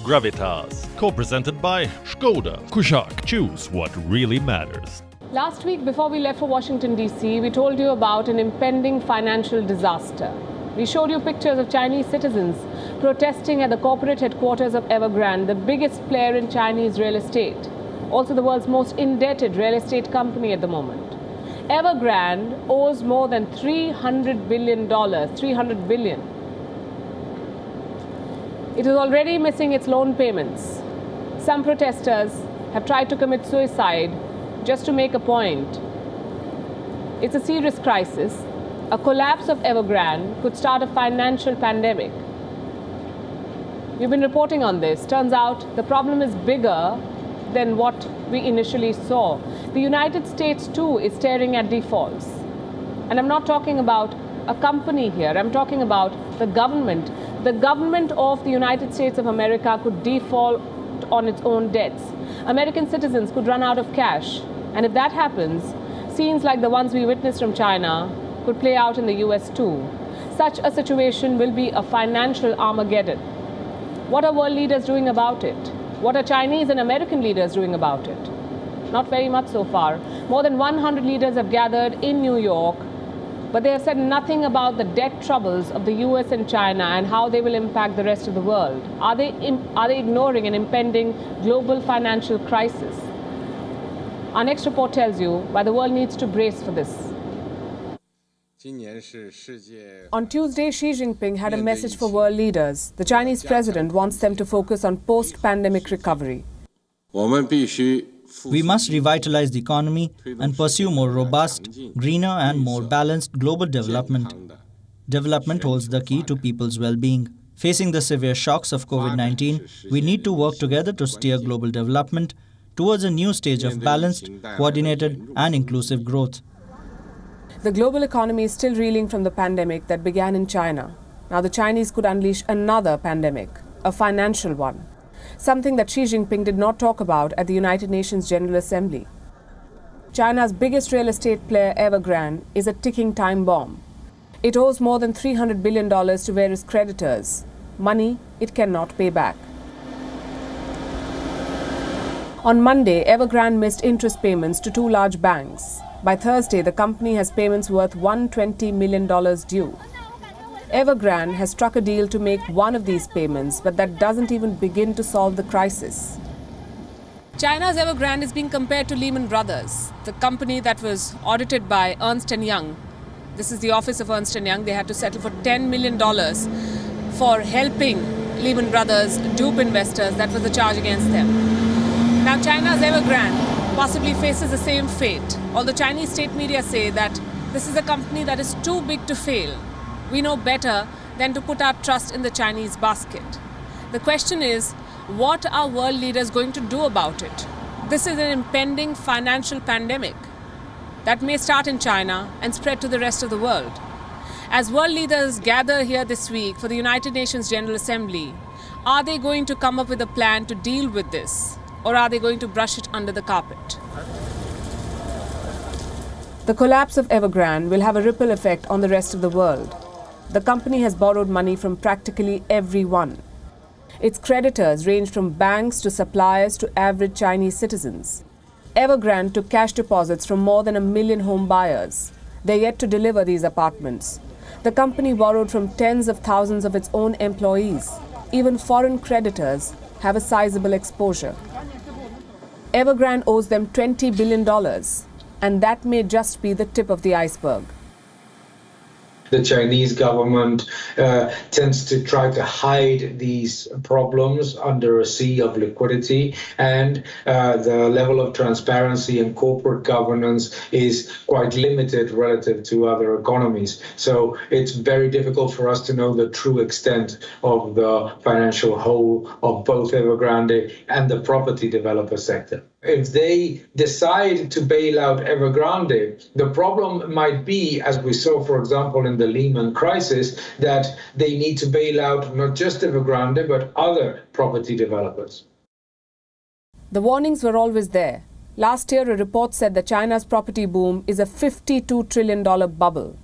Gravitas, co-presented by Skoda. Kushaq, choose what really matters. Last week, before we left for Washington, D.C., we told you about an impending financial disaster. We showed you pictures of Chinese citizens protesting at the corporate headquarters of Evergrande, the biggest player in Chinese real estate, also the world's most indebted real estate company at the moment. Evergrande owes more than $300 billion, $300 billion. It is already missing its loan payments. Some protesters have tried to commit suicide just to make a point. It's a serious crisis. A collapse of Evergrande could start a financial pandemic. We've been reporting on this. Turns out the problem is bigger than what we initially saw. The United States too is staring at defaults. And I'm not talking about a company here. I'm talking about the government. The government of the United States of America could default on its own debts. American citizens could run out of cash. And if that happens, scenes like the ones we witnessed from China could play out in the US too. Such a situation will be a financial Armageddon. What are world leaders doing about it? What are Chinese and American leaders doing about it? Not very much so far. More than 100 leaders have gathered in New York, but they have said nothing about the debt troubles of the US and China and how they will impact the rest of the world. Are they ignoring an impending global financial crisis? Our next report tells you why the world needs to brace for this. On Tuesday, Xi Jinping had a message for world leaders. The Chinese president wants them to focus on post-pandemic recovery. We must revitalize the economy and pursue more robust, greener and more balanced global development. Development holds the key to people's well-being. Facing the severe shocks of COVID-19, we need to work together to steer global development towards a new stage of balanced, coordinated and inclusive growth. The global economy is still reeling from the pandemic that began in China. Now the Chinese could unleash another pandemic, a financial one. Something that Xi Jinping did not talk about at the United Nations General Assembly. China's biggest real estate player, Evergrande, is a ticking time bomb. It owes more than $300 billion to various creditors, money it cannot pay back. On Monday, Evergrande missed interest payments to two large banks. By Thursday, the company has payments worth $120 million due. Evergrande has struck a deal to make one of these payments, but that doesn't even begin to solve the crisis. China's Evergrande is being compared to Lehman Brothers, the company that was audited by Ernst & Young. This is the office of Ernst & Young. They had to settle for $10 million for helping Lehman Brothers dupe investors. That was the charge against them. Now China's Evergrande possibly faces the same fate, although Chinese state media say that this is a company that is too big to fail. We know better than to put our trust in the Chinese basket. The question is, what are world leaders going to do about it? This is an impending financial pandemic that may start in China and spread to the rest of the world. As world leaders gather here this week for the United Nations General Assembly, are they going to come up with a plan to deal with this? Or are they going to brush it under the carpet? The collapse of Evergrande will have a ripple effect on the rest of the world. The company has borrowed money from practically everyone. Its creditors range from banks to suppliers to average Chinese citizens. Evergrande took cash deposits from more than 1 million home buyers. They're yet to deliver these apartments. The company borrowed from tens of thousands of its own employees. Even foreign creditors have a sizable exposure. Evergrande owes them $20 billion, and that may just be the tip of the iceberg. The Chinese government tends to try to hide these problems under a sea of liquidity, and the level of transparency and corporate governance is quite limited relative to other economies. So it's very difficult for us to know the true extent of the financial hole of both Evergrande and the property developer sector. If they decide to bail out Evergrande, the problem might be, as we saw, for example, in the Lehman crisis, that they need to bail out not just Evergrande, but other property developers. The warnings were always there. Last year, a report said that China's property boom is a $52 trillion bubble.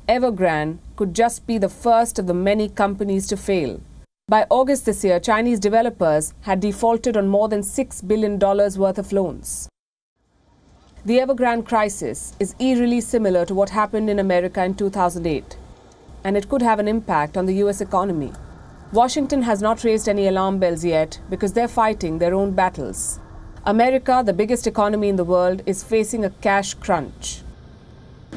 Evergrande could just be the first of the many companies to fail. By August this year, Chinese developers had defaulted on more than $6 billion worth of loans. The Evergrande crisis is eerily similar to what happened in America in 2008, and it could have an impact on the US economy. Washington has not raised any alarm bells yet because they're fighting their own battles. America, the biggest economy in the world, is facing a cash crunch.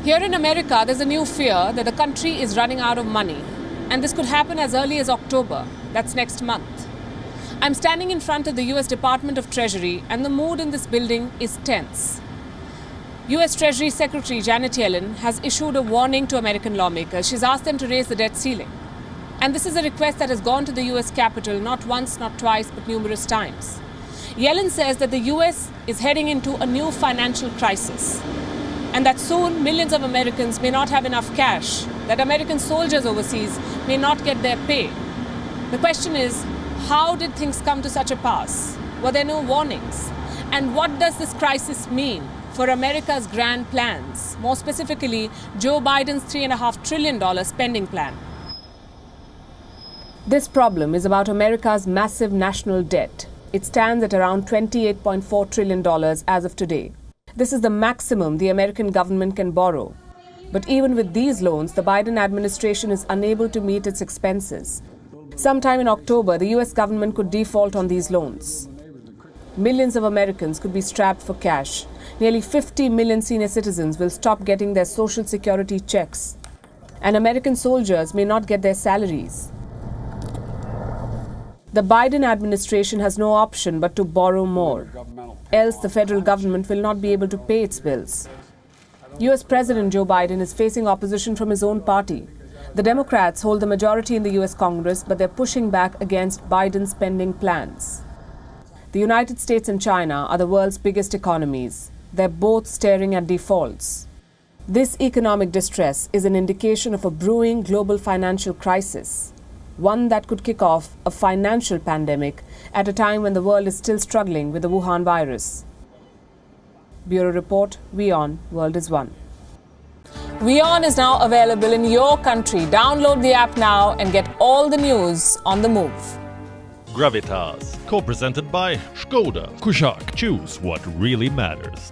Here in America, there's a new fear that the country is running out of money, and this could happen as early as October. That's next month. I'm standing in front of the US Department of Treasury, and the mood in this building is tense. US Treasury Secretary Janet Yellen has issued a warning to American lawmakers. She's asked them to raise the debt ceiling. And this is a request that has gone to the US Capitol not once, not twice, but numerous times. Yellen says that the US is heading into a new financial crisis, and that soon millions of Americans may not have enough cash, that American soldiers overseas may not get their pay. The question is, how did things come to such a pass? Were there no warnings? And what does this crisis mean for America's grand plans, more specifically Joe Biden's $3.5 trillion spending plan? This problem is about America's massive national debt. It stands at around $28.4 trillion as of today. This is the maximum the American government can borrow. But even with these loans, the Biden administration is unable to meet its expenses. Sometime in October, the US government could default on these loans. Millions of Americans could be strapped for cash. Nearly 50 million senior citizens will stop getting their Social Security checks. And American soldiers may not get their salaries. The Biden administration has no option but to borrow more. Else the federal government will not be able to pay its bills. US President Joe Biden is facing opposition from his own party. The Democrats hold the majority in the US Congress, but they're pushing back against Biden's spending plans. The United States and China are the world's biggest economies. They're both staring at defaults. This economic distress is an indication of a brewing global financial crisis, one that could kick off a financial pandemic at a time when the world is still struggling with the Wuhan virus. Bureau Report, WION World is One. WION is now available in your country. Download the app now and get all the news on the move. Gravitas, co-presented by Skoda. Kushaq, choose what really matters.